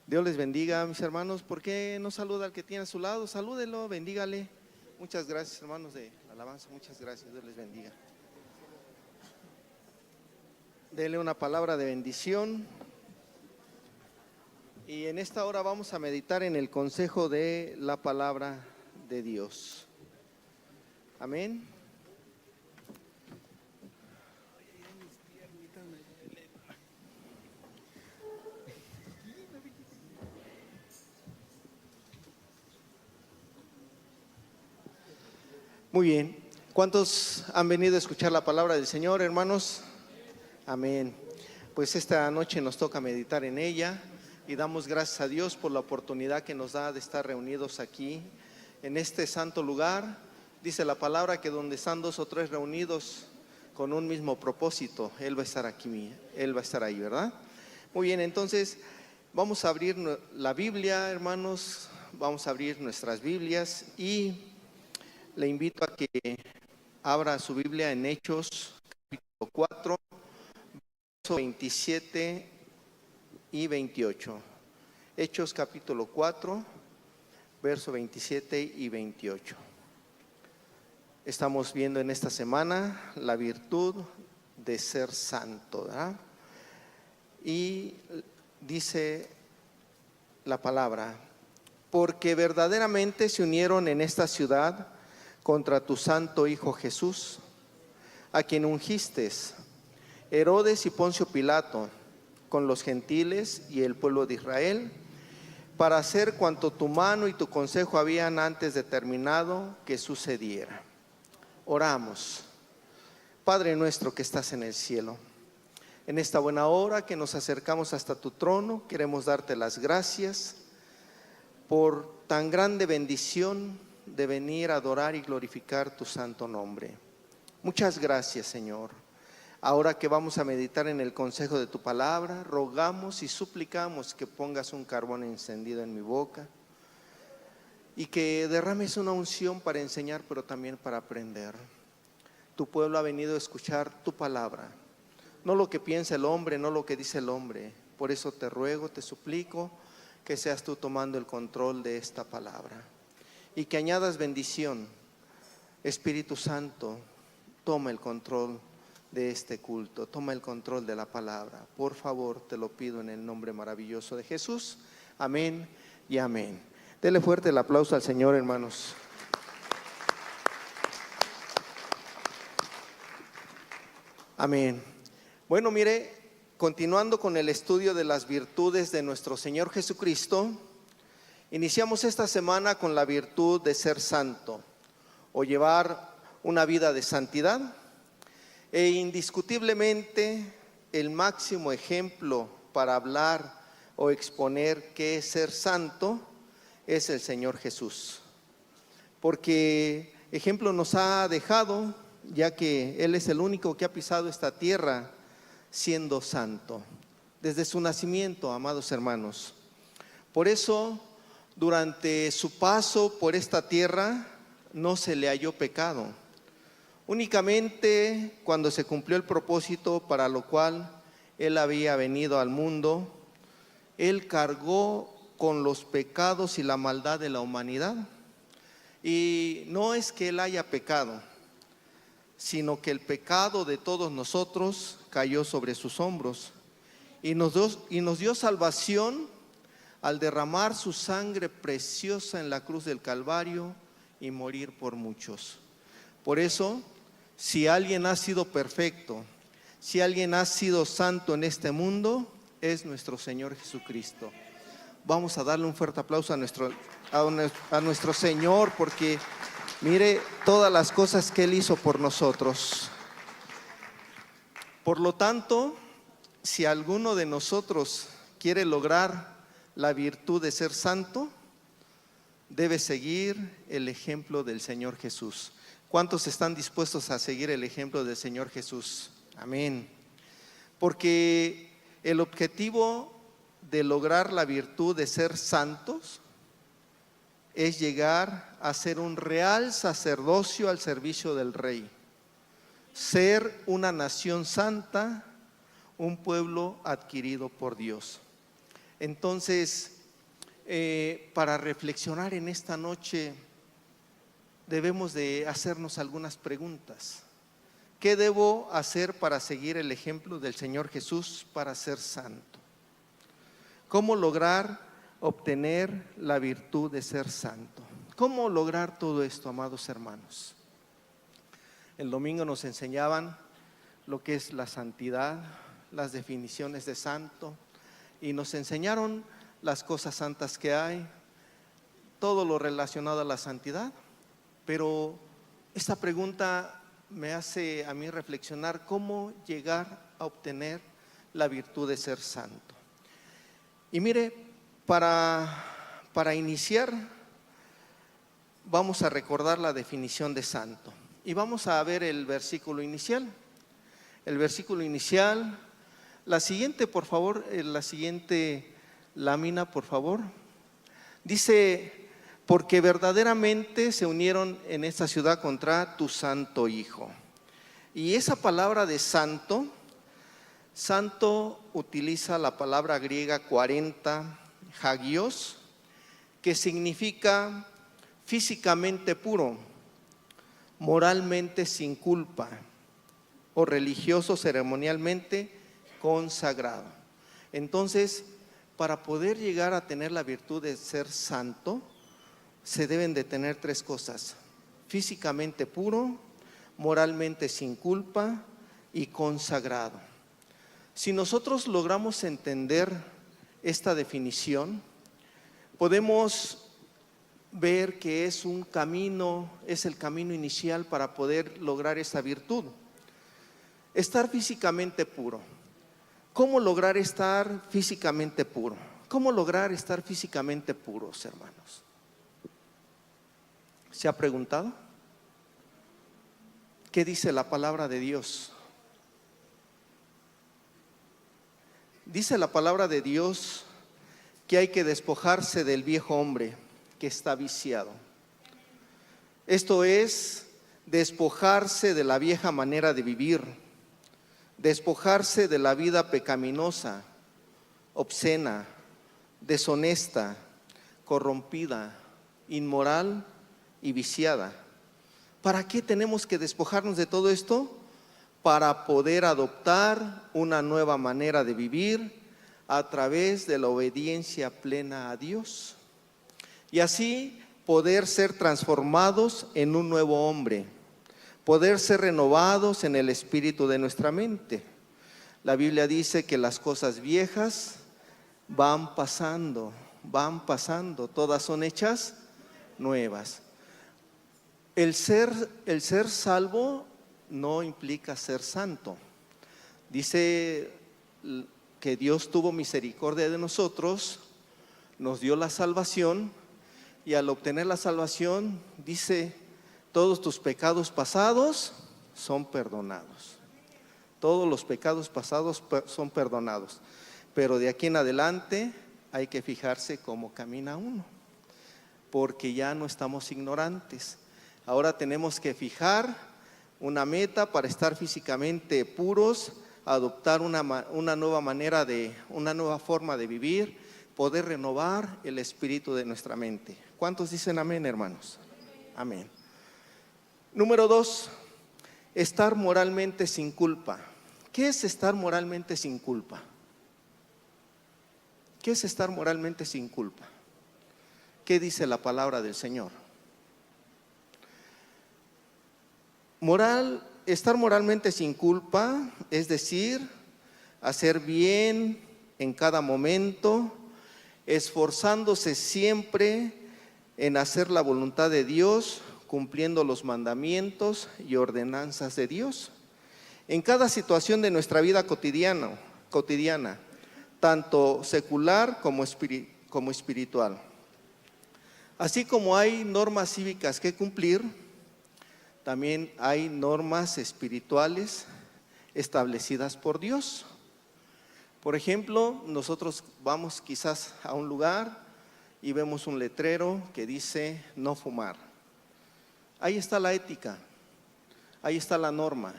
Dios les bendiga, mis hermanos. ¿Por qué no saluda al que tiene a su lado? Salúdelo, bendígale. Muchas gracias, hermanos de la alabanza. Muchas gracias, Dios les bendiga. Dele una palabra de bendición. Y en esta hora vamos a meditar en el consejo de la palabra de Dios. Amén. Muy bien. ¿Cuántos han venido a escuchar la palabra del Señor, hermanos? Amén. Pues esta noche nos toca meditar en ella y damos gracias a Dios por la oportunidad que nos da de estar reunidos aquí en este santo lugar. Dice la palabra que donde están 2 o 3 reunidos con un mismo propósito, Él va a estar aquí, Él va a estar ahí, ¿verdad? Muy bien, entonces vamos a abrir la Biblia, hermanos, vamos a abrir nuestras Biblias y le invito a que abra su Biblia en Hechos capítulo 4, versos 27 y 28. Hechos capítulo 4, versos 27 y 28. Estamos viendo en esta semana la virtud de ser santo, ¿verdad? Y dice la palabra: porque verdaderamente se unieron en esta ciudad contra tu santo Hijo Jesús, a quien ungiste, Herodes y Poncio Pilato, con los gentiles y el pueblo de Israel, para hacer cuanto tu mano y tu consejo habían antes determinado que sucediera. Oramos. Padre nuestro que estás en el cielo, en esta buena hora que nos acercamos hasta tu trono, queremos darte las gracias por tan grande bendición de venir a adorar y glorificar tu santo nombre. Muchas gracias, Señor. Ahora que vamos a meditar en el consejo de tu palabra, rogamos y suplicamos que pongas un carbón encendido en mi boca y que derrames una unción para enseñar, pero también para aprender. Tu pueblo ha venido a escuchar tu palabra, no lo que piensa el hombre, no lo que dice el hombre. Por eso te ruego, te suplico que seas tú tomando el control de esta palabra y que añadas bendición. Espíritu Santo, toma el control de este culto, toma el control de la palabra. Por favor, te lo pido en el nombre maravilloso de Jesús. Amén y amén. Dele fuerte el aplauso al Señor, hermanos. Amén. Bueno, mire, continuando con el estudio de las virtudes de nuestro Señor Jesucristo, iniciamos esta semana con la virtud de ser santo o llevar una vida de santidad. E indiscutiblemente el máximo ejemplo para hablar o exponer qué es ser santo es el Señor Jesús, porque ejemplo nos ha dejado, ya que Él es el único que ha pisado esta tierra siendo santo desde su nacimiento, amados hermanos. Por eso, durante su paso por esta tierra no se le halló pecado. Únicamente cuando se cumplió el propósito para lo cual Él había venido al mundo, Él cargó con los pecados y la maldad de la humanidad. Y no es que Él haya pecado, sino que el pecado de todos nosotros cayó sobre sus hombros y nos dio salvación al derramar su sangre preciosa en la cruz del Calvario y morir por muchos. Por eso, si alguien ha sido perfecto, si alguien ha sido santo en este mundo, es nuestro Señor Jesucristo. Vamos a darle un fuerte aplauso a nuestro Señor, porque mire todas las cosas que Él hizo por nosotros. Por lo tanto, si alguno de nosotros quiere lograr la virtud de ser santo, debe seguir el ejemplo del Señor Jesús. ¿Cuántos están dispuestos a seguir el ejemplo del Señor Jesús? Amén. Porque el objetivo de lograr la virtud de ser santos es llegar a ser un real sacerdocio al servicio del Rey, ser una nación santa, un pueblo adquirido por Dios. Entonces, para reflexionar en esta noche, debemos de hacernos algunas preguntas. ¿Qué debo hacer para seguir el ejemplo del Señor Jesús para ser santo? ¿Cómo lograr obtener la virtud de ser santo? ¿Cómo lograr todo esto, amados hermanos? El domingo nos enseñaban lo que es la santidad, las definiciones de santo, y nos enseñaron las cosas santas que hay, todo lo relacionado a la santidad. Pero esta pregunta me hace a mí reflexionar cómo llegar a obtener la virtud de ser santo. Y mire, para iniciar, vamos a recordar la definición de santo. Y vamos a ver el versículo inicial. El versículo inicial, la siguiente, por favor, la siguiente lámina, por favor. Dice: porque verdaderamente se unieron en esta ciudad contra tu santo Hijo. Y esa palabra de santo, santo utiliza la palabra griega 40, hagios, que significa físicamente puro, moralmente sin culpa, o religioso ceremonialmente consagrado. Entonces, para poder llegar a tener la virtud de ser santo, se deben de tener tres cosas: físicamente puro, moralmente sin culpa y consagrado. Si nosotros logramos entender esta definición, podemos ver que es un camino, es el camino inicial para poder lograr esta virtud. Estar físicamente puro. ¿Cómo lograr estar físicamente puro? ¿Cómo lograr estar físicamente puros, hermanos? ¿Se ha preguntado? ¿Qué dice la palabra de Dios? Dice la palabra de Dios que hay que despojarse del viejo hombre que está viciado. Esto es despojarse de la vieja manera de vivir, despojarse de la vida pecaminosa, obscena, deshonesta, corrompida, inmoral y viciada. ¿Para qué tenemos que despojarnos de todo esto? Para poder adoptar una nueva manera de vivir a través de la obediencia plena a Dios, y así poder ser transformados en un nuevo hombre, poder ser renovados en el espíritu de nuestra mente. La Biblia dice que las cosas viejas van pasando, todas son hechas nuevas. El ser salvo no implica ser santo. Dice que Dios tuvo misericordia de nosotros, nos dio la salvación, y al obtener la salvación dice: todos tus pecados pasados son perdonados. Todos los pecados pasados son perdonados. Pero de aquí en adelante hay que fijarse cómo camina uno, porque ya no estamos ignorantes. Ahora tenemos que fijar una meta para estar físicamente puros, adoptar una nueva manera una nueva forma de vivir, poder renovar el espíritu de nuestra mente. ¿Cuántos dicen amén, hermanos? Amén. Número 2, estar moralmente sin culpa. ¿Qué es estar moralmente sin culpa? ¿Qué es estar moralmente sin culpa? ¿Qué dice la palabra del Señor? Estar moralmente sin culpa, es decir, hacer bien en cada momento, esforzándose siempre en hacer la voluntad de Dios, cumpliendo los mandamientos y ordenanzas de Dios en cada situación de nuestra vida cotidiana, tanto secular como espiritual. Así como hay normas cívicas que cumplir, también hay normas espirituales establecidas por Dios. Por ejemplo, nosotros vamos quizás a un lugar y vemos un letrero que dice no fumar. Ahí está la ética, ahí está la norma.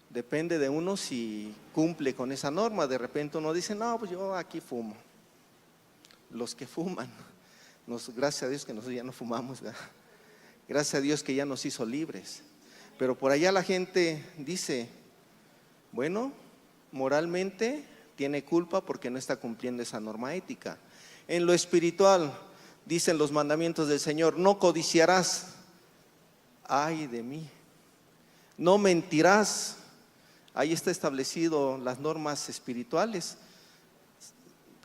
Depende de uno si cumple con esa norma. De repente uno dice: no, pues yo aquí fumo. los que fuman. Gracias a Dios que nosotros ya no fumamos, ¿verdad? Gracias a Dios que ya nos hizo libres. Pero por allá la gente dice, bueno, moralmente tiene culpa porque no está cumpliendo esa norma ética. En lo espiritual, dicen los mandamientos del Señor, no codiciarás. Ay de mí. No mentirás. Ahí está establecido las normas espirituales.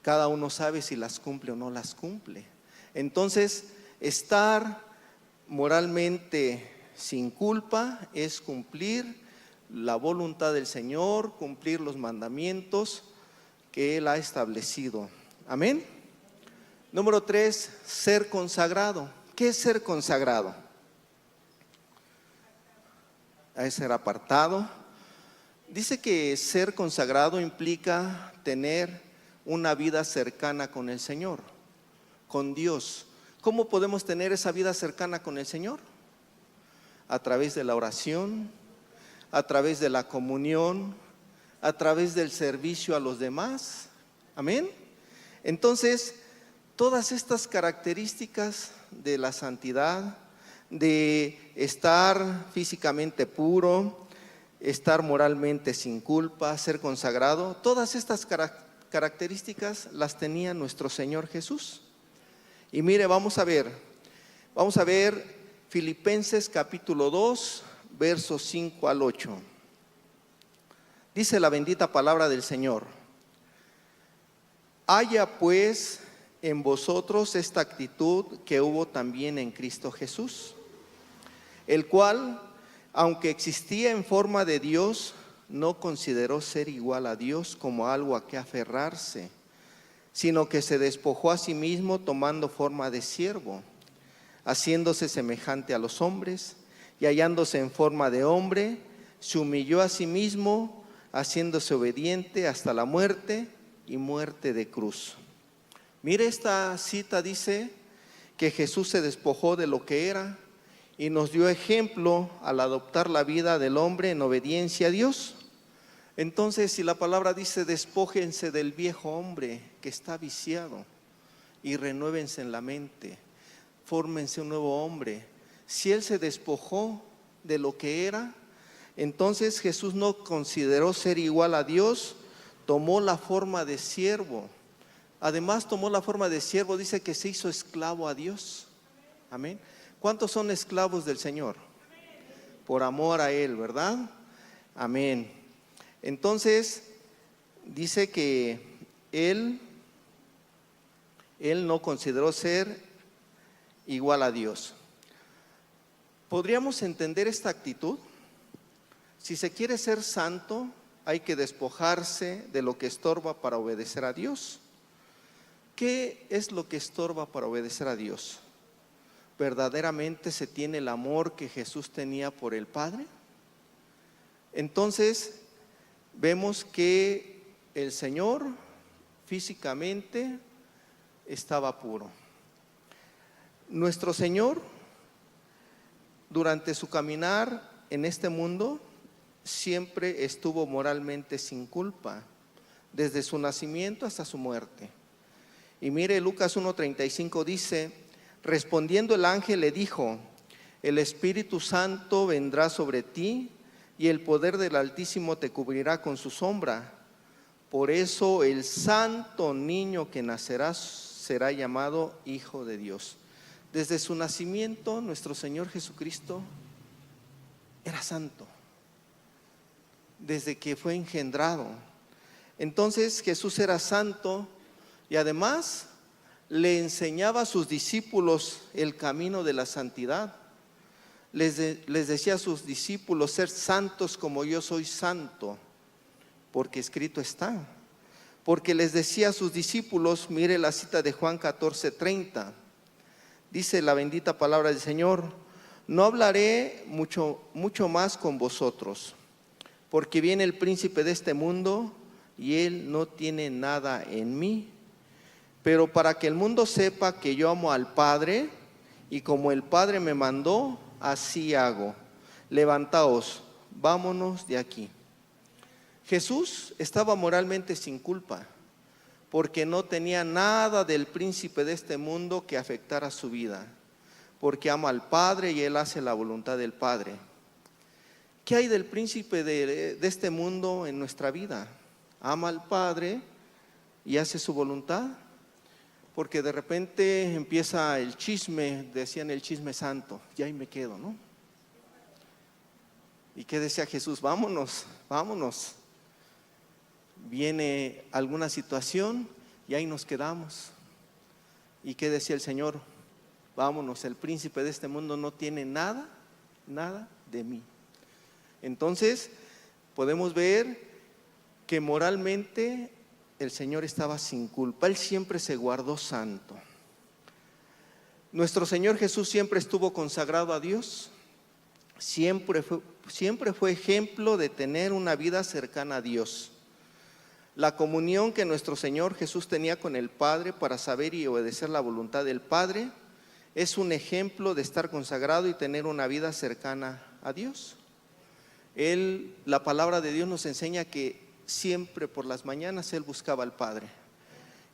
Cada uno sabe si las cumple o no las cumple. Entonces, estar moralmente sin culpa es cumplir la voluntad del Señor, cumplir los mandamientos que Él ha establecido. Amén. Número 3, ser consagrado. ¿Qué es ser consagrado? Es ser apartado. Dice que ser consagrado implica tener una vida cercana con el Señor, con Dios. ¿Cómo podemos tener esa vida cercana con el Señor? A través de la oración, a través de la comunión, a través del servicio a los demás. Amén. Entonces, todas estas características de la santidad, de estar físicamente puro, estar moralmente sin culpa, ser consagrado, todas estas características las tenía nuestro Señor Jesús. Y mire, vamos a ver Filipenses capítulo 2, versos 5 al 8. Dice la bendita palabra del Señor: haya pues en vosotros esta actitud que hubo también en Cristo Jesús, el cual, aunque existía en forma de Dios, no consideró ser igual a Dios como algo a que aferrarse, sino que se despojó a sí mismo tomando forma de siervo, haciéndose semejante a los hombres, y hallándose en forma de hombre, se humilló a sí mismo, haciéndose obediente hasta la muerte y muerte de cruz. Mire, esta cita dice que Jesús se despojó de lo que era y nos dio ejemplo al adoptar la vida del hombre en obediencia a Dios. Entonces, si la palabra dice despójense del viejo hombre que está viciado y renuévense en la mente, fórmense un nuevo hombre. Si Él se despojó de lo que era, entonces Jesús no consideró ser igual a Dios, tomó la forma de siervo. Además tomó la forma de siervo, dice que se hizo esclavo a Dios. Amén. ¿Cuántos son esclavos del Señor? Por amor a Él, ¿verdad? Amén. Entonces, dice que Él no consideró ser igual a Dios. ¿Podríamos entender esta actitud? Si se quiere ser santo, hay que despojarse de lo que estorba para obedecer a Dios. ¿Qué es lo que estorba para obedecer a Dios? ¿Verdaderamente se tiene el amor que Jesús tenía por el Padre? Entonces, vemos que el Señor físicamente estaba puro. Nuestro Señor, durante su caminar en este mundo, siempre estuvo moralmente sin culpa, desde su nacimiento hasta su muerte. Y mire, Lucas 1:35 dice: respondiendo el ángel le dijo: el Espíritu Santo vendrá sobre ti y el poder del Altísimo te cubrirá con su sombra. Por eso el santo niño que nacerá será llamado Hijo de Dios. Desde su nacimiento, nuestro Señor Jesucristo era santo, desde que fue engendrado. Entonces Jesús era santo y además le enseñaba a sus discípulos el camino de la santidad. Les decía a sus discípulos: ser santos como yo soy santo, porque escrito está. Porque les decía a sus discípulos, mire la cita de Juan 14:30, dice la bendita palabra del Señor: no hablaré mucho más con vosotros, porque viene el príncipe de este mundo y él no tiene nada en mí, pero para que el mundo sepa que yo amo al Padre, y como el Padre me mandó, así hago. Levantaos, vámonos de aquí. Jesús estaba moralmente sin culpa, porque no tenía nada del príncipe de este mundo que afectara su vida, porque ama al Padre y él hace la voluntad del Padre. ¿Qué hay del príncipe de este mundo en nuestra vida? Ama al Padre y hace su voluntad, porque de repente empieza el chisme, decían el chisme santo, y ahí me quedo, ¿no? ¿Y qué decía Jesús? Vámonos, vámonos. Viene alguna situación y ahí nos quedamos. ¿Y qué decía el Señor? Vámonos, el príncipe de este mundo no tiene nada, nada de mí. Entonces, podemos ver que moralmente el Señor estaba sin culpa. Él siempre se guardó santo. Nuestro Señor Jesús siempre estuvo consagrado a Dios. Siempre fue ejemplo de tener una vida cercana a Dios. La comunión que nuestro Señor Jesús tenía con el Padre para saber y obedecer la voluntad del Padre es un ejemplo de estar consagrado y tener una vida cercana a Dios. La palabra de Dios nos enseña que siempre por las mañanas Él buscaba al Padre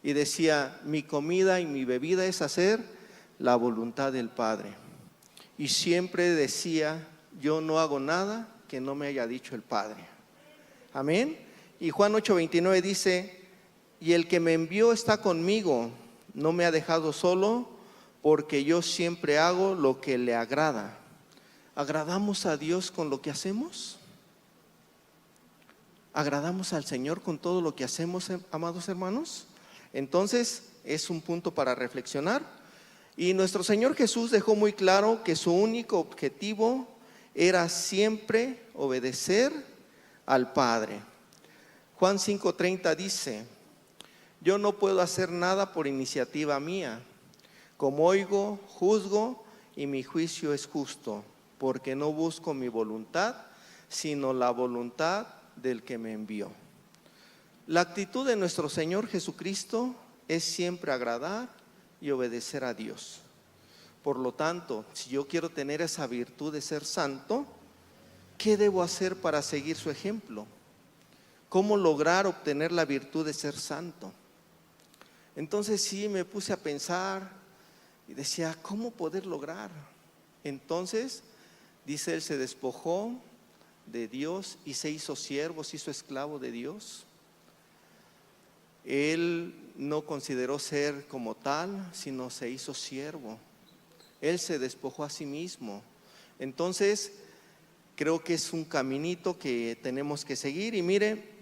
y decía: mi comida y mi bebida es hacer la voluntad del Padre. Y siempre decía: yo no hago nada que no me haya dicho el Padre. Amén. Y Juan 8:29 dice: y el que me envió está conmigo, no me ha dejado solo, porque yo siempre hago lo que le agrada. ¿Agradamos a Dios con lo que hacemos? ¿Agradamos al Señor con todo lo que hacemos, amados hermanos? Entonces es un punto para reflexionar. Y nuestro Señor Jesús dejó muy claro que su único objetivo era siempre obedecer al Padre. Juan 5:30 dice: yo no puedo hacer nada por iniciativa mía. Como oigo, juzgo, y mi juicio es justo, porque no busco mi voluntad, sino la voluntad del que me envió. La actitud de nuestro Señor Jesucristo es siempre agradar y obedecer a Dios. Por lo tanto, si yo quiero tener esa virtud de ser santo, ¿qué debo hacer para seguir su ejemplo? ¿Cómo lograr obtener la virtud de ser santo? Entonces sí me puse a pensar y decía: ¿cómo poder lograr? Entonces, dice él, se despojó de Dios y se hizo siervo, se hizo esclavo de Dios. Él no consideró ser como tal, sino se hizo siervo. Él se despojó a sí mismo. Entonces, creo que es un caminito que tenemos que seguir. Y mire,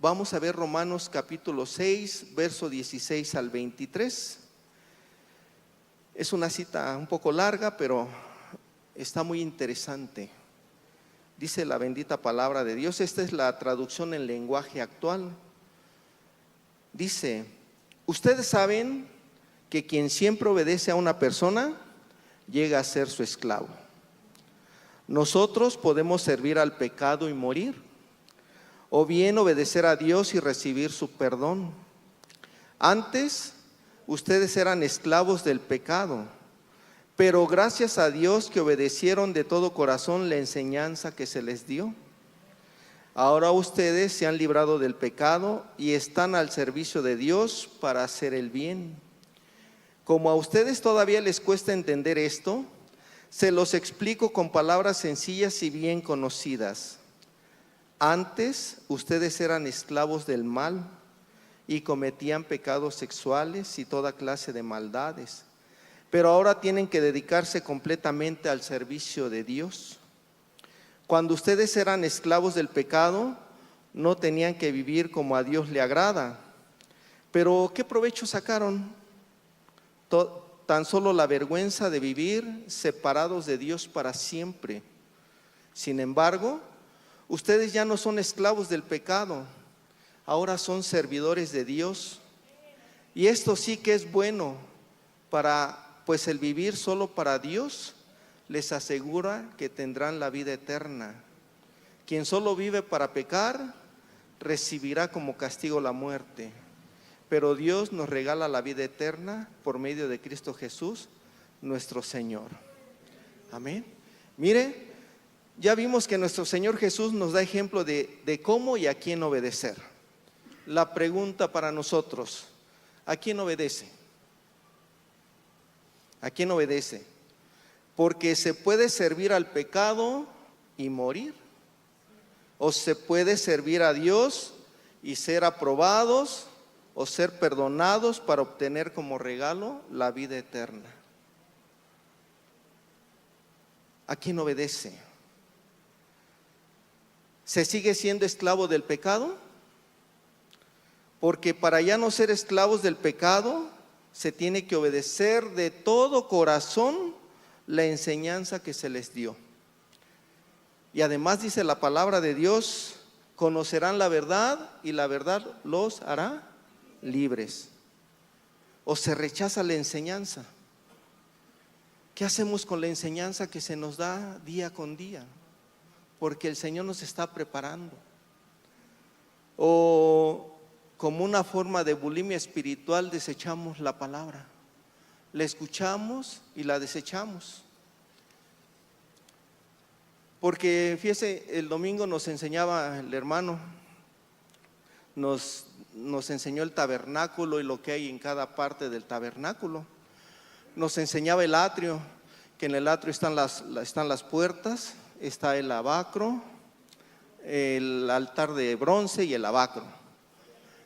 vamos a ver Romanos capítulo 6, verso 16 al 23. Es una cita un poco larga, pero está muy interesante. Dice la bendita palabra de Dios. Esta es la traducción en lenguaje actual. Dice: ustedes saben que quien siempre obedece a una persona llega a ser su esclavo. Nosotros podemos servir al pecado y morir, o bien obedecer a Dios y recibir su perdón. Antes, ustedes eran esclavos del pecado, pero gracias a Dios que obedecieron de todo corazón la enseñanza que se les dio. Ahora ustedes se han librado del pecado y están al servicio de Dios para hacer el bien. Como a ustedes todavía les cuesta entender esto, se los explico con palabras sencillas y bien conocidas. Antes ustedes eran esclavos del mal y cometían pecados sexuales y toda clase de maldades, pero ahora tienen que dedicarse completamente al servicio de Dios. Cuando ustedes eran esclavos del pecado, no tenían que vivir como a Dios le agrada. Pero ¿qué provecho sacaron? Tan solo la vergüenza de vivir separados de Dios para siempre. Sin embargo, ustedes ya no son esclavos del pecado, ahora son servidores de Dios. Y esto sí que es bueno, pues el vivir solo para Dios les asegura que tendrán la vida eterna. Quien solo vive para pecar, recibirá como castigo la muerte. Pero Dios nos regala la vida eterna por medio de Cristo Jesús, nuestro Señor. Amén. Mire, ya vimos que nuestro Señor Jesús nos da ejemplo de cómo y a quién obedecer. la pregunta para nosotros: ¿a quién obedece? ¿A quién obedece? Porque se puede servir al pecado y morir, o se puede servir a Dios y ser aprobados o ser perdonados para obtener como regalo la vida eterna. ¿A quién obedece? ¿Se sigue siendo esclavo del pecado? Porque para ya no ser esclavos del pecado, se tiene que obedecer de todo corazón la enseñanza que se les dio. Y además dice la palabra de Dios: conocerán la verdad y la verdad los hará libres. O se rechaza la enseñanza. ¿Qué hacemos con la enseñanza que se nos da día con día? Porque el Señor nos está preparando. O como una forma de bulimia espiritual desechamos la palabra. La escuchamos y la desechamos. Porque fíjese, el domingo nos enseñaba el hermano, nos enseñó el tabernáculo y lo que hay en cada parte del tabernáculo. Nos enseñaba el atrio, que en el atrio están las puertas, está el lavacro, el altar de bronce y el lavacro.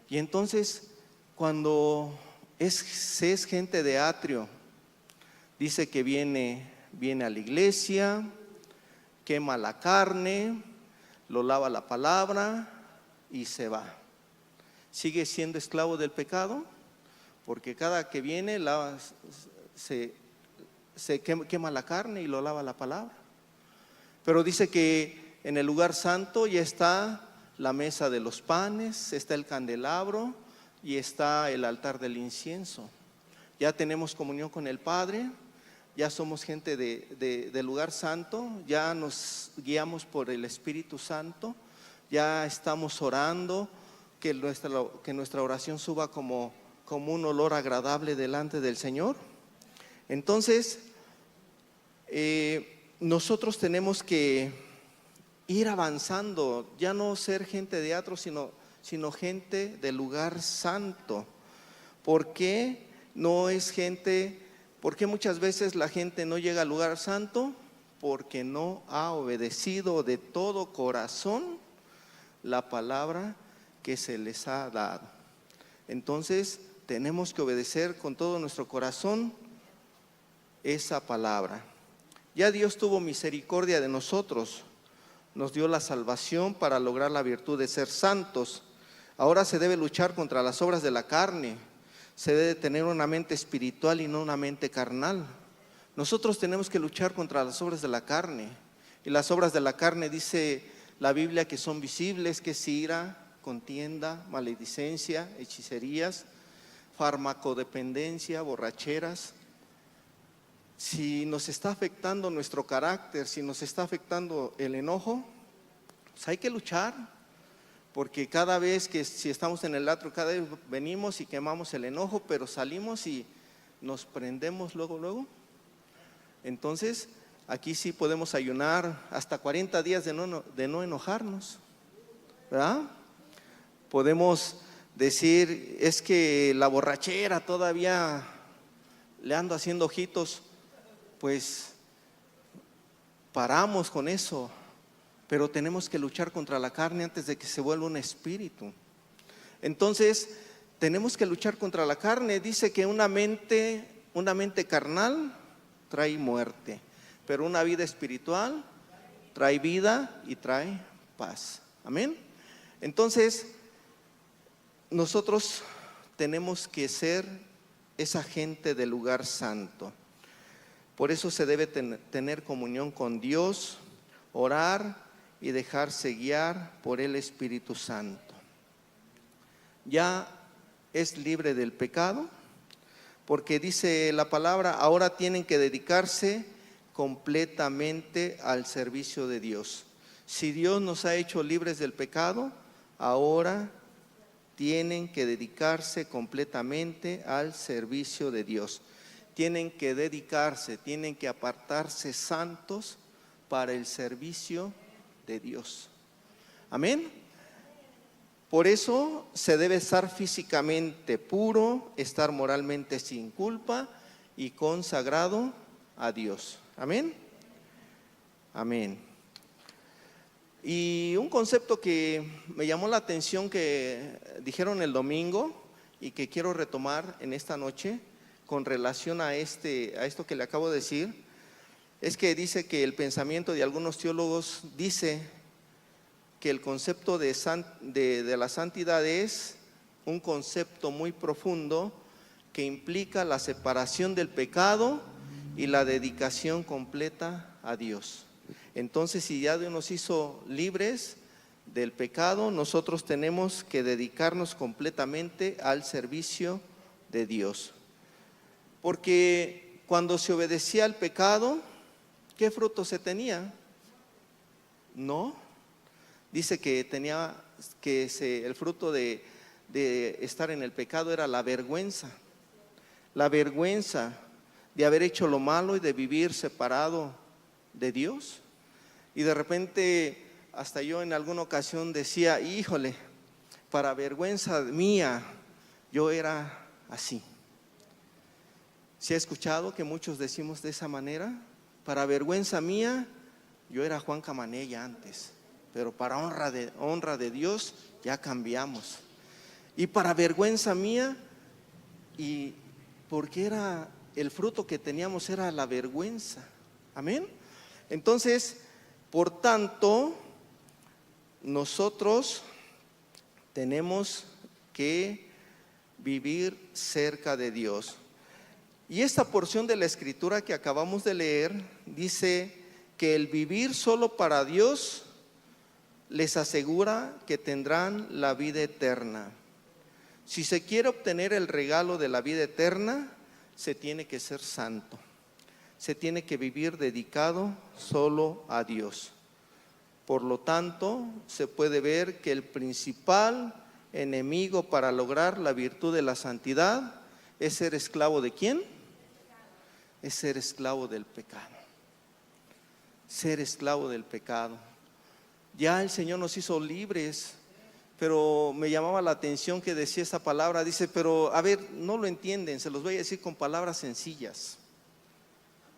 Y entonces, cuando se es gente de atrio, dice que viene a la iglesia, quema la carne, lo lava la palabra y se va. ¿Sigue siendo esclavo del pecado? Porque cada que viene se quema la carne y lo lava la palabra. Pero dice que en el lugar santo ya está la mesa de los panes, está el candelabro y está el altar del incienso. Ya tenemos comunión con el Padre. Ya somos gente del lugar santo, ya nos guiamos por el Espíritu Santo, ya estamos orando, que nuestra oración suba como un olor agradable delante del Señor. Entonces, nosotros tenemos que ir avanzando, ya no ser gente de atrio, sino gente del lugar santo. ¿Por qué no es gente? ¿Por qué muchas veces la gente no llega al lugar santo? Porque no ha obedecido de todo corazón la palabra que se les ha dado. Entonces, tenemos que obedecer con todo nuestro corazón esa palabra. Ya Dios tuvo misericordia de nosotros, nos dio la salvación para lograr la virtud de ser santos. Ahora se debe luchar contra las obras de la carne. Se debe tener una mente espiritual y no una mente carnal. Nosotros tenemos que luchar contra las obras de la carne. Y las obras de la carne, dice la Biblia, que son visibles, que es ira, contienda, maledicencia, hechicerías, farmacodependencia, borracheras. Si nos está afectando nuestro carácter, si nos está afectando el enojo, pues hay que luchar. Porque cada vez que si estamos en el atrio, cada vez venimos y quemamos el enojo, pero salimos y nos prendemos luego. Entonces, aquí sí podemos ayunar hasta 40 días de no enojarnos, ¿verdad? Podemos decir, es que la borrachera todavía le ando haciendo ojitos, pues paramos con eso. Pero tenemos que luchar contra la carne antes de que se vuelva un espíritu. Entonces, tenemos que luchar contra la carne. Dice que una mente carnal trae muerte, pero una vida espiritual trae vida y trae paz. Amén. Entonces, nosotros tenemos que ser esa gente del lugar santo. Por eso se debe tener comunión con Dios, orar y dejarse guiar por el Espíritu Santo. Ya es libre del pecado, porque dice la palabra, ahora tienen que dedicarse completamente al servicio de Dios. Si Dios nos ha hecho libres del pecado, ahora tienen que dedicarse completamente al servicio de Dios. Tienen que dedicarse, tienen que apartarse santos para el servicio de Dios. Amén. Por eso se debe estar físicamente puro, estar moralmente sin culpa y consagrado a Dios. Amén. Amén. Y un concepto que me llamó la atención que dijeron el domingo y que quiero retomar en esta noche con relación a esto que le acabo de decir, es que dice que el pensamiento de algunos teólogos dice que el concepto de la santidad es un concepto muy profundo que implica la separación del pecado y la dedicación completa a Dios. Entonces, si ya Dios nos hizo libres del pecado, nosotros tenemos que dedicarnos completamente al servicio de Dios. Porque cuando se obedecía al pecado, ¿qué fruto se tenía? No. Dice que el fruto de estar en el pecado era la vergüenza de haber hecho lo malo y de vivir separado de Dios. Y de repente, hasta yo en alguna ocasión decía, híjole, para vergüenza mía, yo era así. ¿Se ha escuchado que muchos decimos de esa manera? Para vergüenza mía, yo era Juan Camanella antes, pero para honra de Dios ya cambiamos. Y para vergüenza mía, y porque era el fruto que teníamos era la vergüenza. Amén. Entonces, por tanto, nosotros tenemos que vivir cerca de Dios. Y esta porción de la escritura que acabamos de leer dice que el vivir solo para Dios les asegura que tendrán la vida eterna. Si se quiere obtener el regalo de la vida eterna, se tiene que ser santo. Se tiene que vivir dedicado solo a Dios. Por lo tanto, se puede ver que el principal enemigo para lograr la virtud de la santidad es ser esclavo ¿de quién? Es ser esclavo del pecado. Ser esclavo del pecado. Ya el Señor nos hizo libres, pero me llamaba la atención que decía esta palabra, dice, pero a ver, no lo entienden, se los voy a decir con palabras sencillas.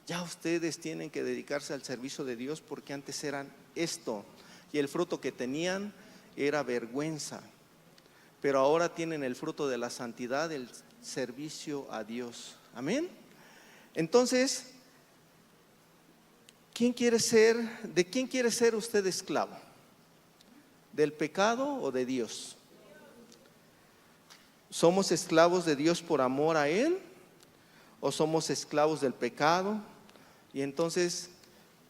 Ya ustedes tienen que dedicarse al servicio de Dios porque antes eran esto y el fruto que tenían era vergüenza, pero ahora tienen el fruto de la santidad, el servicio a Dios. Amén. Entonces, ¿de quién quiere ser usted esclavo? ¿Del pecado o de Dios? ¿Somos esclavos de Dios por amor a Él o somos esclavos del pecado? Y entonces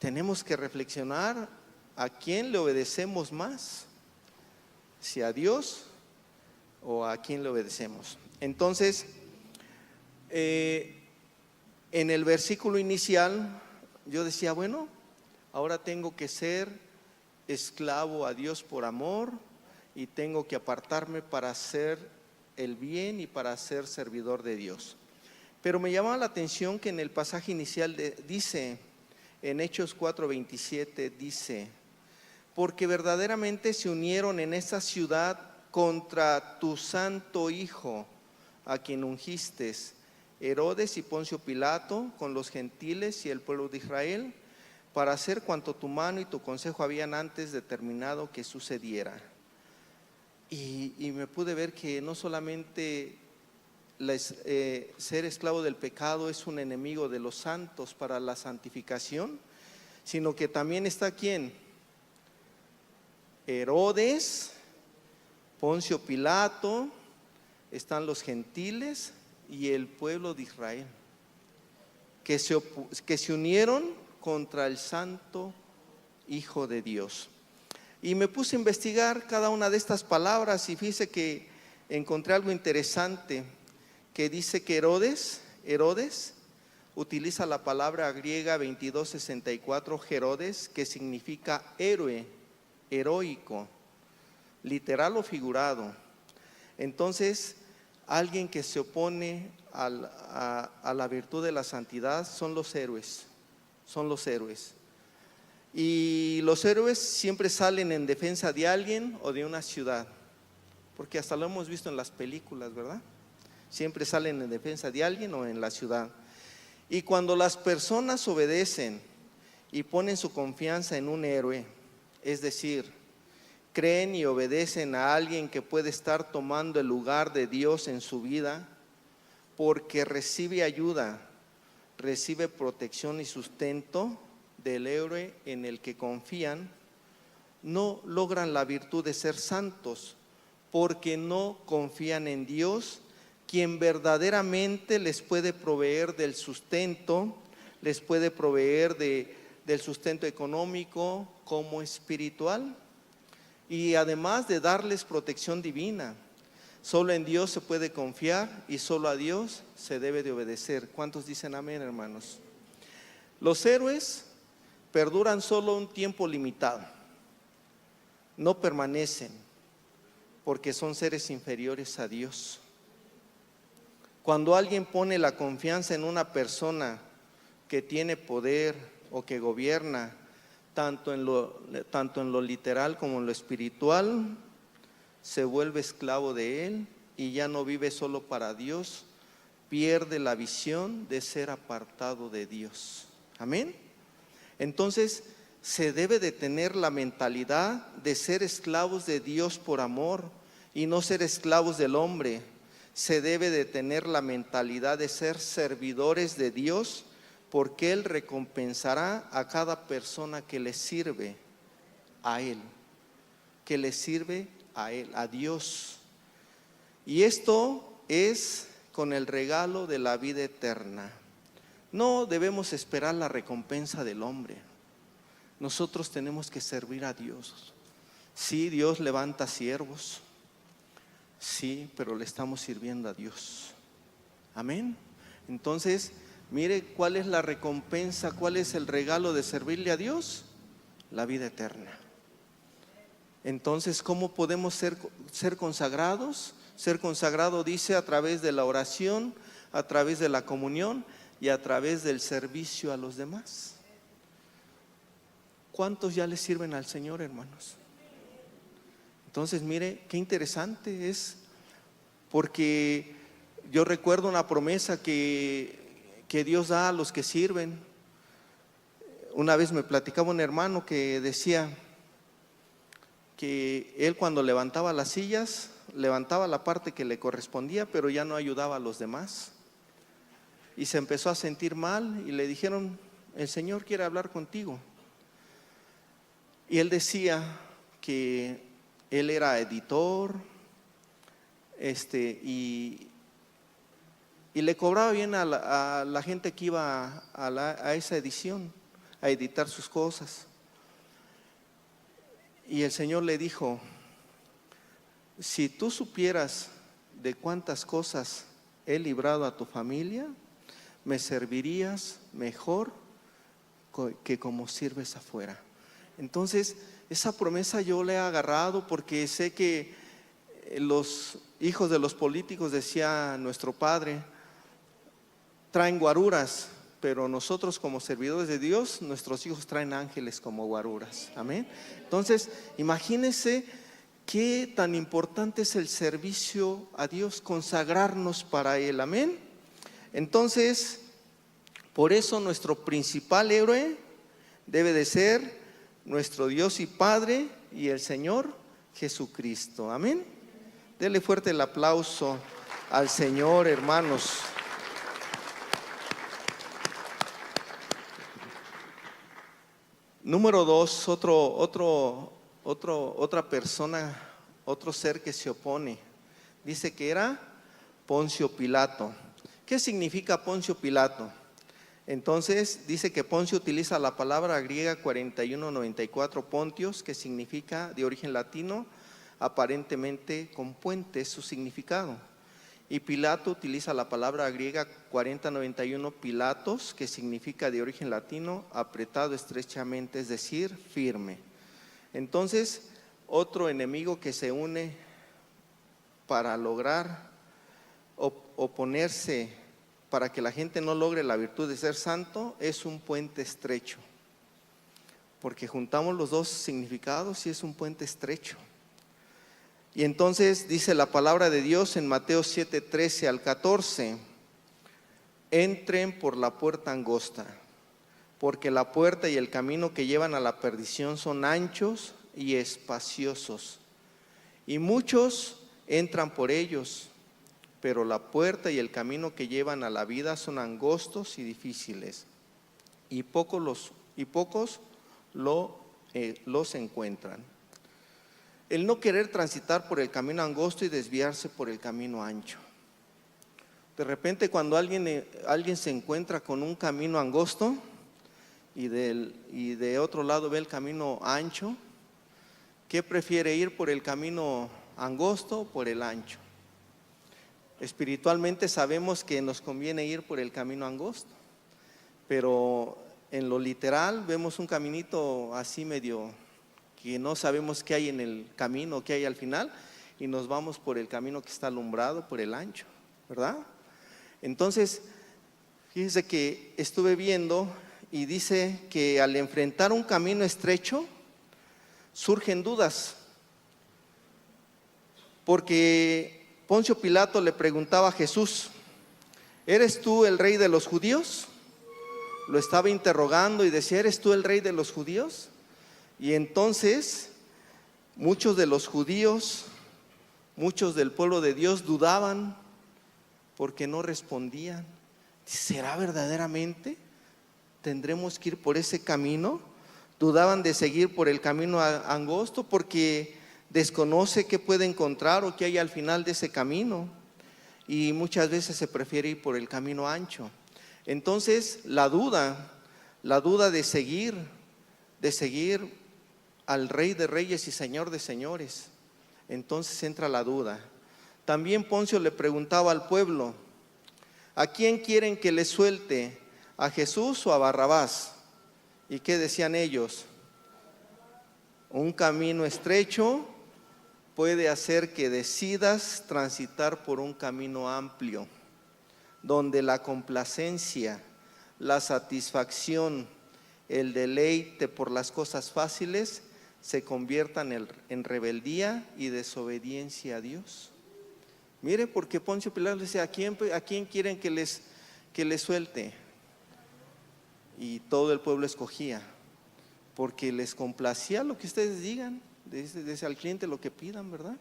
tenemos que reflexionar a quién le obedecemos más, si a Dios o a quién le obedecemos. Entonces, en el versículo inicial yo decía, bueno, ahora tengo que ser esclavo a Dios por amor y tengo que apartarme para hacer el bien y para ser servidor de Dios. Pero me llama la atención que en el pasaje inicial dice, en Hechos 4:27 dice, porque verdaderamente se unieron en esta ciudad contra tu santo Hijo, a quien ungiste, Herodes y Poncio Pilato, con los gentiles y el pueblo de Israel, para hacer cuanto tu mano y tu consejo habían antes determinado que sucediera. Y me pude ver que no solamente ser esclavo del pecado es un enemigo de los santos para la santificación, sino que también está ¿quién? Herodes, Poncio Pilato, están los gentiles y el pueblo de Israel, que se unieron contra el santo Hijo de Dios. Y me puse a investigar cada una de estas palabras y fíjese que encontré algo interesante, que dice que Herodes utiliza la palabra griega 2264, Herodes, que significa héroe, heroico, literal o figurado. Entonces, alguien que se opone a la virtud de la santidad son los héroes. Y los héroes siempre salen en defensa de alguien o de una ciudad. porque hasta lo hemos visto en las películas, ¿verdad? Siempre salen en defensa de alguien o en la ciudad. Y cuando las personas obedecen y ponen su confianza en un héroe, es decir, creen y obedecen a alguien que puede estar tomando el lugar de Dios en su vida, porque recibe ayuda, recibe protección y sustento del héroe en el que confían, no logran la virtud de ser santos, porque no confían en Dios, quien verdaderamente les puede proveer del sustento, les puede proveer del sustento económico como espiritual, y además de darles protección divina. Solo en Dios se puede confiar y solo a Dios se debe de obedecer. ¿Cuántos dicen amén, hermanos? Los héroes perduran solo un tiempo limitado, no permanecen, porque son seres inferiores a Dios. Cuando alguien pone la confianza en una persona que tiene poder o que gobierna, tanto en lo literal como en lo espiritual, se vuelve esclavo de él y ya no vive solo para Dios, pierde la visión de ser apartado de Dios. Amén. Entonces se debe de tener la mentalidad de ser esclavos de Dios por amor y no ser esclavos del hombre. Se debe de tener la mentalidad de ser servidores de Dios, porque Él recompensará a cada persona que le sirve a Él, que le sirve a Él, a Dios. Y esto es con el regalo de la vida eterna. No debemos esperar la recompensa del hombre. Nosotros tenemos que servir a Dios. Sí, Dios levanta siervos, sí, pero le estamos sirviendo a Dios. Amén. Entonces, mire cuál es la recompensa, cuál es el regalo de servirle a Dios: la vida eterna. Entonces, ¿cómo podemos ser consagrados? Ser consagrado, dice, a través de la oración, a través de la comunión y a través del servicio a los demás. ¿Cuántos ya le sirven al Señor, hermanos? Entonces, mire, qué interesante es, porque yo recuerdo una promesa que Dios da a los que sirven. Una vez me platicaba un hermano que decía que él, cuando levantaba las sillas, levantaba la parte que le correspondía, pero ya no ayudaba a los demás. Y se empezó a sentir mal y le dijeron: el Señor quiere hablar contigo. Y él decía que él era editor, y le cobraba bien a la gente que iba a esa edición, a editar sus cosas. Y el Señor le dijo: si tú supieras de cuántas cosas he librado a tu familia, me servirías mejor que como sirves afuera. Entonces, esa promesa yo la he agarrado, porque sé que los hijos de los políticos, decía nuestro padre, traen guaruras, pero nosotros como servidores de Dios, nuestros hijos traen ángeles como guaruras. Amén. Entonces, imagínense qué tan importante es el servicio a Dios, consagrarnos para Él. Amén. Entonces, por eso nuestro principal héroe debe de ser nuestro Dios y Padre y el Señor Jesucristo. Amén. Dele fuerte el aplauso al Señor, hermanos. Número 2, otra persona, otro ser que se opone. Dice que era Poncio Pilato. ¿Qué significa Poncio Pilato? Entonces dice que Poncio utiliza la palabra griega 4194 pontios, que significa, de origen latino, aparentemente con puente, es su significado. Y Pilato utiliza la palabra griega 4091 pilatos, que significa, de origen latino, apretado estrechamente, es decir, firme. Entonces, otro enemigo que se une para lograr oponerse, para que la gente no logre la virtud de ser santo, es un puente estrecho, porque juntamos los dos significados y es un puente estrecho. Y entonces dice la palabra de Dios en Mateo 7:13 al 14: entren por la puerta angosta, porque la puerta y el camino que llevan a la perdición son anchos y espaciosos, y muchos entran por ellos, pero la puerta y el camino que llevan a la vida son angostos y difíciles, y pocos los encuentran. El no querer transitar por el camino angosto y desviarse por el camino ancho. De repente, cuando alguien se encuentra con un camino angosto y de otro lado ve el camino ancho, ¿qué prefiere, ir por el camino angosto o por el ancho? Espiritualmente sabemos que nos conviene ir por el camino angosto, pero en lo literal vemos un caminito así medio que no sabemos qué hay en el camino, qué hay al final, y nos vamos por el camino que está alumbrado, por el ancho, ¿verdad? Entonces, fíjense que estuve viendo y dice que al enfrentar un camino estrecho surgen dudas, porque Poncio Pilato le preguntaba a Jesús: ¿eres tú el rey de los judíos? Lo estaba interrogando y decía: ¿eres tú el rey de los judíos? Y entonces muchos de los judíos, muchos del pueblo de Dios dudaban porque no respondían. ¿Será verdaderamente? ¿Tendremos que ir por ese camino? Dudaban de seguir por el camino angosto porque desconoce qué puede encontrar o qué hay al final de ese camino, y muchas veces se prefiere ir por el camino ancho. Entonces la duda de seguir al Rey de Reyes y Señor de Señores, entonces entra la duda. También Poncio le preguntaba al pueblo: ¿a quién quieren que le suelte? ¿A Jesús o a Barrabás? ¿Y qué decían ellos? Un camino estrecho puede hacer que decidas transitar por un camino amplio, donde la complacencia, la satisfacción, el deleite por las cosas fáciles se conviertan en rebeldía y desobediencia a Dios. Mire, porque Poncio Pilato decía: ¿a quién quieren que les suelte? Y todo el pueblo escogía, porque les complacía lo que ustedes digan, desde al cliente lo que pidan, ¿verdad?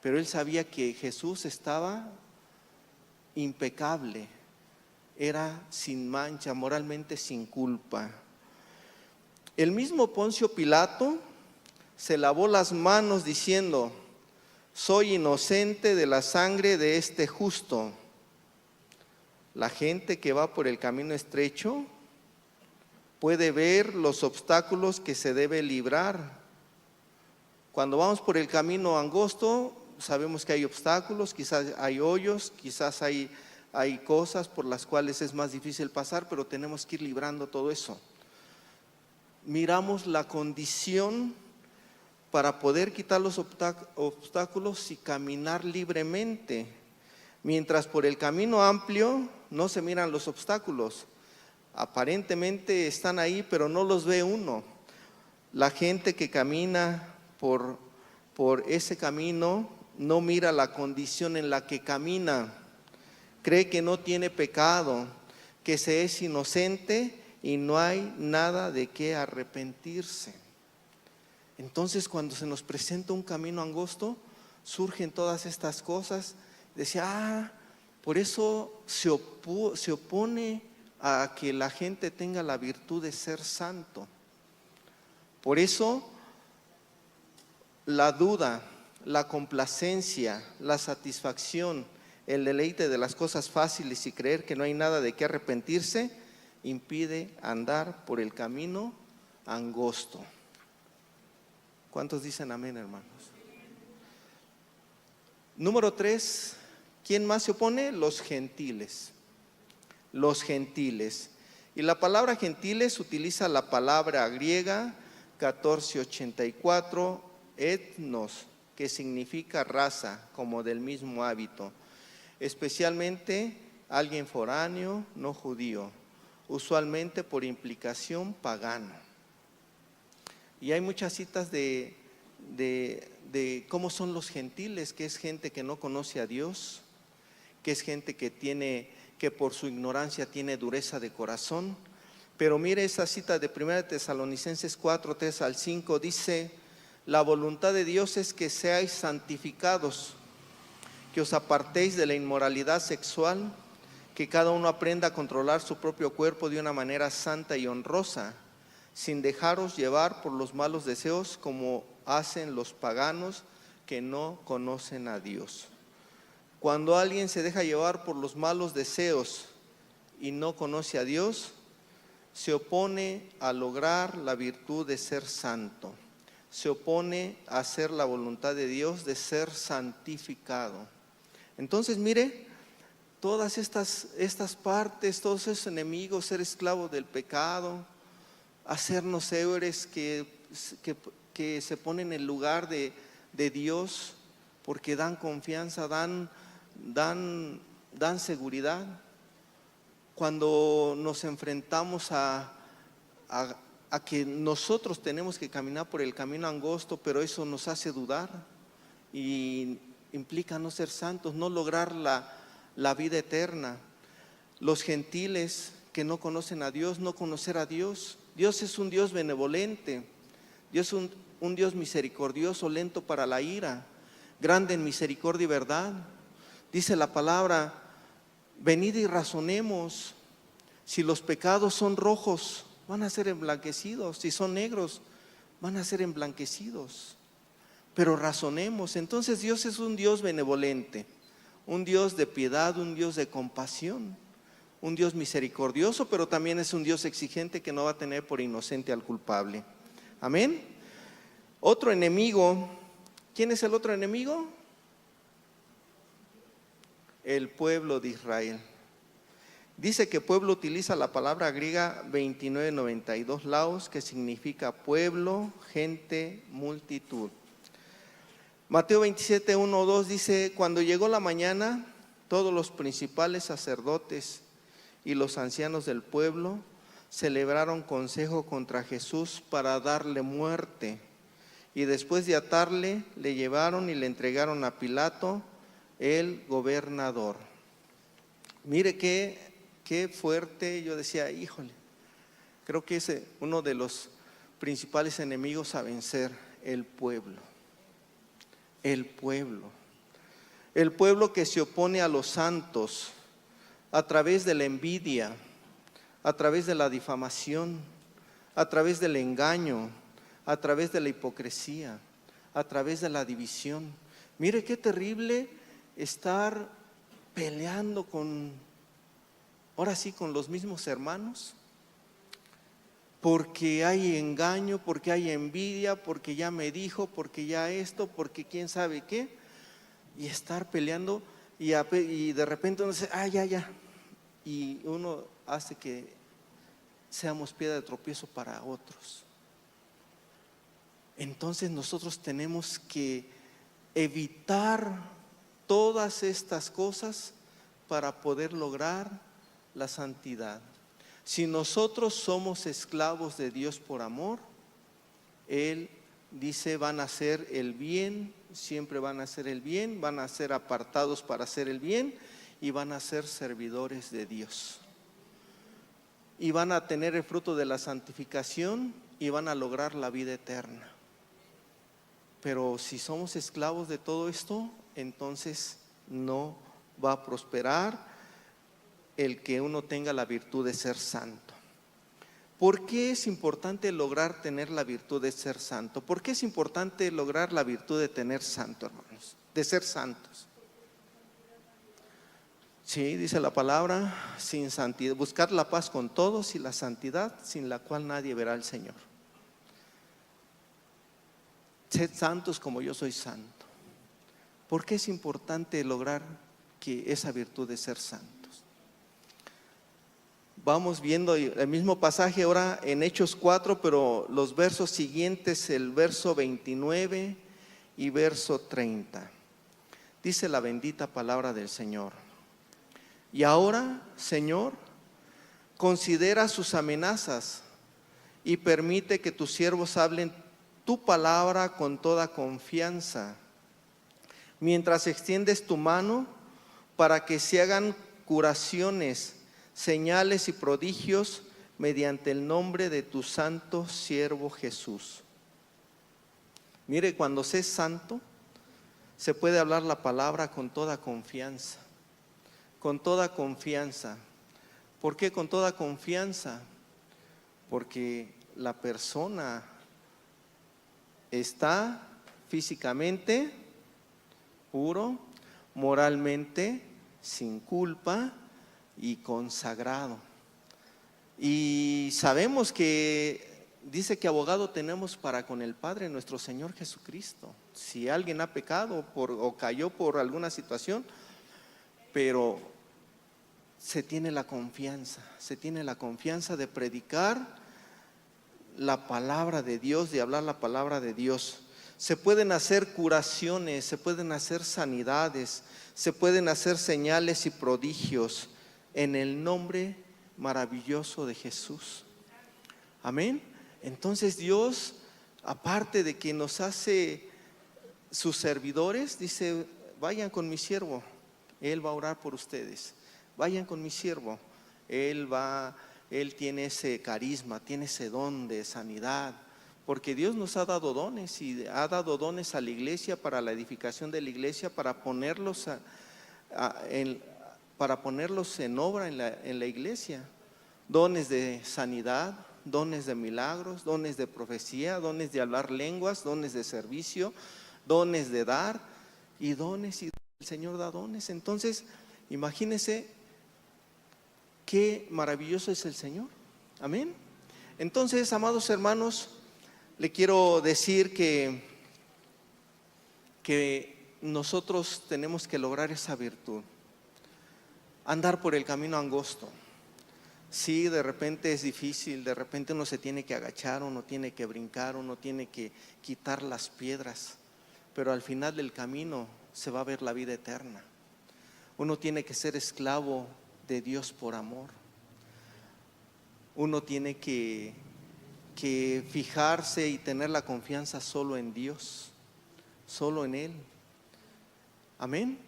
Pero él sabía que Jesús estaba impecable, era sin mancha, moralmente sin culpa. El mismo Poncio Pilato se lavó las manos diciendo: soy inocente de la sangre de este justo. La gente que va por el camino estrecho puede ver los obstáculos que se debe librar. Cuando vamos por el camino angosto, sabemos que hay obstáculos, quizás hay hoyos, quizás hay cosas por las cuales es más difícil pasar, pero tenemos que ir librando todo eso. Miramos la condición para poder quitar los obstáculos y caminar libremente, mientras por el camino amplio no se miran los obstáculos. Aparentemente están ahí, pero no los ve uno. La gente que camina por ese camino no mira la condición en la que camina, cree que no tiene pecado, que se es inocente y no hay nada de qué arrepentirse. Entonces, cuando se nos presenta un camino angosto, surgen todas estas cosas. Decía: por eso se opone a que la gente tenga la virtud de ser santo. Por eso la duda, la complacencia, la satisfacción, el deleite de las cosas fáciles y creer que no hay nada de qué arrepentirse impide andar por el camino angosto. ¿Cuántos dicen amén, hermanos? Número 3, ¿quién más se opone? Los gentiles. Los gentiles. Y la palabra gentiles utiliza la palabra griega 1484, etnos, que significa raza, como del mismo hábito. Especialmente alguien foráneo, no judío, usualmente por implicación pagano. Y hay muchas citas de de cómo son los gentiles, que es gente que no conoce a Dios, que es gente que por su ignorancia tiene dureza de corazón. Pero mire esa cita de 1 Tesalonicenses 4, 3 al 5, dice: la voluntad de Dios es que seáis santificados, que os apartéis de la inmoralidad sexual, que cada uno aprenda a controlar su propio cuerpo de una manera santa y honrosa, sin dejaros llevar por los malos deseos como hacen los paganos que no conocen a Dios. Cuando alguien se deja llevar por los malos deseos y no conoce a Dios, se opone a lograr la virtud de ser santo, se opone a hacer la voluntad de Dios de ser santificado. Entonces mire, todas estas partes, todos esos enemigos, ser esclavo del pecado, hacernos héroes que se ponen en el lugar de Dios porque dan confianza, dan seguridad. Cuando nos enfrentamos a que nosotros tenemos que caminar por el camino angosto, pero eso nos hace dudar y implica no ser santos, no lograr la vida eterna. Los gentiles que no conocen a Dios, no conocer a Dios. Dios es un Dios benevolente, Dios es un Dios misericordioso, lento para la ira, grande en misericordia y verdad. Dice la palabra: venid y razonemos. Si los pecados son rojos, van a ser emblanquecidos. Si son negros, van a ser emblanquecidos. Pero razonemos. Entonces Dios es un Dios benevolente, un Dios de piedad, un Dios de compasión, un Dios misericordioso, pero también es un Dios exigente que no va a tener por inocente al culpable. Amén. Otro enemigo. ¿Quién es el otro enemigo? El pueblo de Israel. Dice que pueblo utiliza la palabra griega 2992 laos, que significa pueblo, gente, multitud. Mateo 27, 1, 2 dice: cuando llegó la mañana, todos los principales sacerdotes y los ancianos del pueblo celebraron consejo contra Jesús para darle muerte, y después de atarle, le llevaron y le entregaron a Pilato, el gobernador. Mire qué fuerte. Yo decía, híjole, creo que es uno de los principales enemigos a vencer, el pueblo. El pueblo que se opone a los santos a través de la envidia, a través de la difamación, a través del engaño, a través de la hipocresía, a través de la división. Mire qué terrible estar peleando ahora sí, con los mismos hermanos, porque hay engaño, porque hay envidia, porque ya me dijo, porque ya esto, porque quién sabe qué, y estar peleando y de repente uno dice, ya, y uno hace que seamos piedra de tropiezo para otros. Entonces nosotros tenemos que evitar todas estas cosas para poder lograr la santidad. Si nosotros somos esclavos de Dios por amor, Él dice: van a hacer el bien, siempre van a hacer el bien, van a ser apartados para hacer el bien y van a ser servidores de Dios. Y van a tener el fruto de la santificación y van a lograr la vida eterna. Pero si somos esclavos de todo esto, entonces no va a prosperar el que uno tenga la virtud de ser santo. ¿Por qué es importante lograr tener la virtud de ser santo? ¿Por qué es importante lograr la virtud de tener santo, hermanos? De ser santos. Sí, dice la palabra, sin santidad, buscar la paz con todos y la santidad, sin la cual nadie verá al Señor. Sed santos como yo soy santo. ¿Por qué es importante lograr que esa virtud de ser santos? Vamos viendo el mismo pasaje ahora en Hechos 4, pero los versos siguientes, el verso 29 y verso 30. Dice la bendita palabra del Señor: y ahora, Señor, considera sus amenazas y permite que tus siervos hablen tu palabra con toda confianza, mientras extiendes tu mano para que se hagan curaciones, señales y prodigios mediante el nombre de tu santo siervo Jesús. Mire, cuando se es santo, se puede hablar la palabra con toda confianza. Con toda confianza. ¿Por qué con toda confianza? Porque la persona está físicamente puro, moralmente sin culpa y consagrado. Y sabemos que dice que abogado tenemos para con el Padre, nuestro Señor Jesucristo. Si alguien ha pecado o cayó por alguna situación, pero se tiene la confianza de predicar la palabra de Dios, de hablar la palabra de Dios. Se pueden hacer curaciones, se pueden hacer sanidades, se pueden hacer señales y prodigios en el nombre maravilloso de Jesús. Amén. Entonces Dios, aparte de que nos hace sus servidores, dice: vayan con mi siervo, él va a orar por ustedes. Vayan con mi siervo, él tiene ese carisma, tiene ese don de sanidad, porque Dios nos ha dado dones y ha dado dones a la iglesia, para la edificación de la iglesia, para ponerlos en obra en la iglesia. Dones de sanidad, dones de milagros, dones de profecía, dones de hablar lenguas, dones de servicio, dones de dar y dones, y el Señor da dones. Entonces, imagínense qué maravilloso es el Señor. Amén. Entonces, amados hermanos, le quiero decir que nosotros tenemos que lograr esa virtud, andar por el camino angosto. Sí, de repente es difícil, de repente uno se tiene que agachar, uno tiene que brincar, uno tiene que quitar las piedras, pero al final del camino se va a ver la vida eterna. Uno tiene que ser esclavo de Dios por amor. Uno tiene que fijarse y tener la confianza solo en Dios, solo en Él. Amén.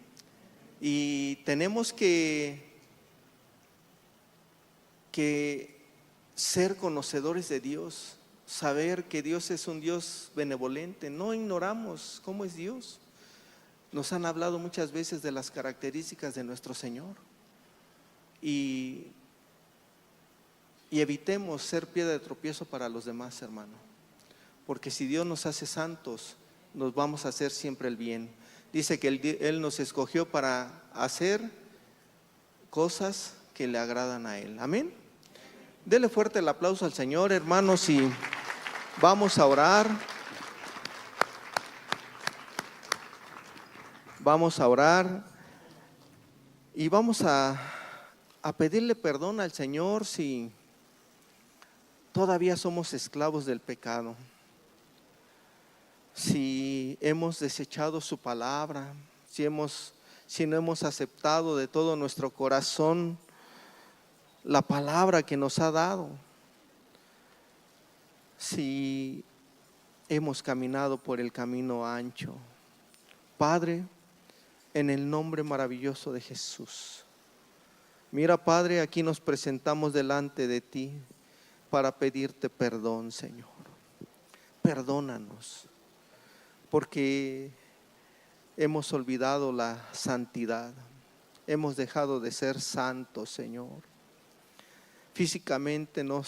Y tenemos que ser conocedores de Dios, saber que Dios es un Dios benevolente. No ignoramos cómo es Dios. Nos han hablado muchas veces de las características de nuestro Señor, y evitemos ser piedra de tropiezo para los demás, hermano, porque si Dios nos hace santos, nos vamos a hacer siempre el bien. Dice que Él nos escogió para hacer cosas que le agradan a Él. Amén. Dele fuerte el aplauso al Señor, hermanos, y vamos a orar. Vamos a orar y vamos a pedirle perdón al Señor si todavía somos esclavos del pecado, si hemos desechado su palabra, si no hemos aceptado de todo nuestro corazón la palabra que nos ha dado, si hemos caminado por el camino ancho. Padre, en el nombre maravilloso de Jesús, mira, Padre, aquí nos presentamos delante de ti para pedirte perdón, Señor. Perdónanos, porque hemos olvidado la santidad, hemos dejado de ser santos, Señor. Físicamente no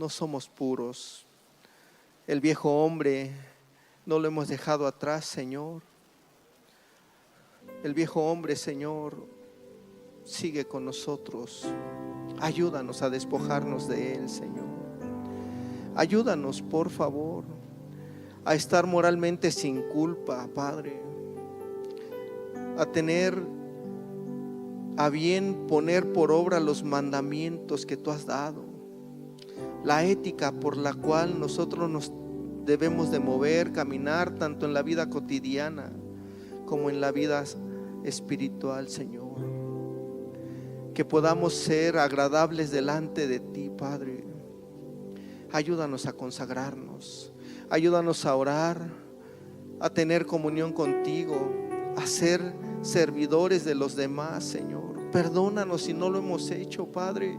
somos puros. El viejo hombre no lo hemos dejado atrás, Señor. El viejo hombre, Señor, sigue con nosotros. Ayúdanos a despojarnos de él, Señor. Ayúdanos, por favor, a estar moralmente sin culpa, Padre, a tener a bien poner por obra los mandamientos que tú has dado, la ética por la cual nosotros nos debemos de mover, caminar, tanto en la vida cotidiana como en la vida espiritual, Señor. Que podamos ser agradables delante de ti, Padre. Ayúdanos a consagrarnos, Ayúdanos a orar, a tener comunión contigo, a ser servidores de los demás, Señor. Perdónanos si no lo hemos hecho, Padre.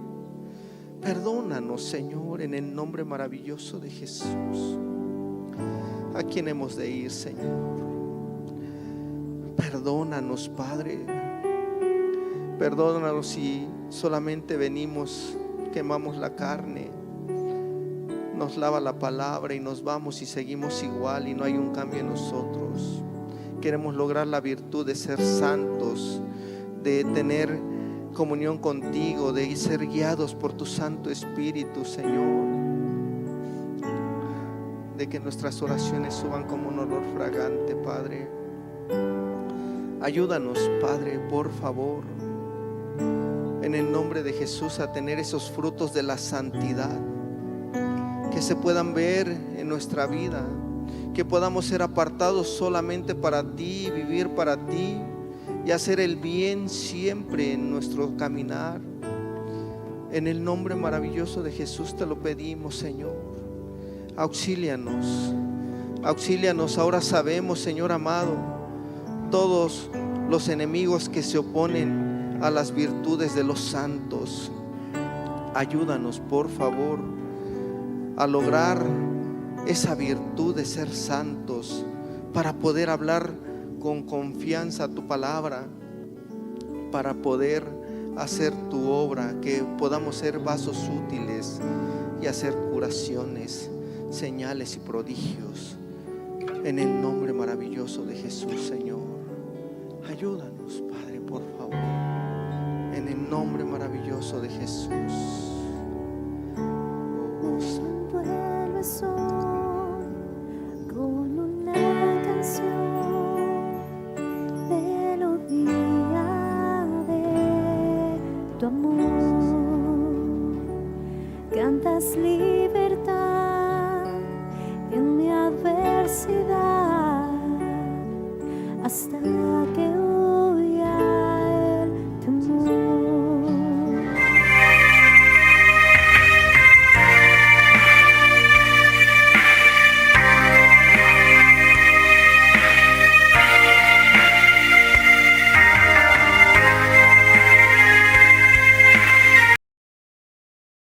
Perdónanos, Señor, en el nombre maravilloso de Jesús. ¿A quién hemos de ir, Señor? Perdónanos, Padre. Perdónanos si solamente venimos, quemamos la carne, nos lava la palabra y nos vamos y seguimos igual y no hay un cambio en nosotros. Queremos lograr la virtud de ser santos, de tener comunión contigo, de ser guiados por tu Santo Espíritu, Señor. De que nuestras oraciones suban como un olor fragante, Padre. Ayúdanos, Padre, por favor, en el nombre de Jesús, a tener esos frutos de la santidad que se puedan ver en nuestra vida, que podamos ser apartados solamente para ti, vivir para ti y hacer el bien siempre en nuestro caminar. En el nombre maravilloso de Jesús te lo pedimos, Señor. Auxílianos, auxílianos. Ahora sabemos, Señor amado, todos los enemigos que se oponen a las virtudes de los santos. Ayúdanos, por favor, a lograr esa virtud de ser santos, para poder hablar con confianza tu palabra, para poder hacer tu obra, que podamos ser vasos útiles y hacer curaciones, señales y prodigios. En el nombre maravilloso de Jesús, Señor. Ayúdanos, Padre, por favor. En el nombre maravilloso de Jesús. Con una canción, melodía de tu amor, cantas libertad en mi adversidad.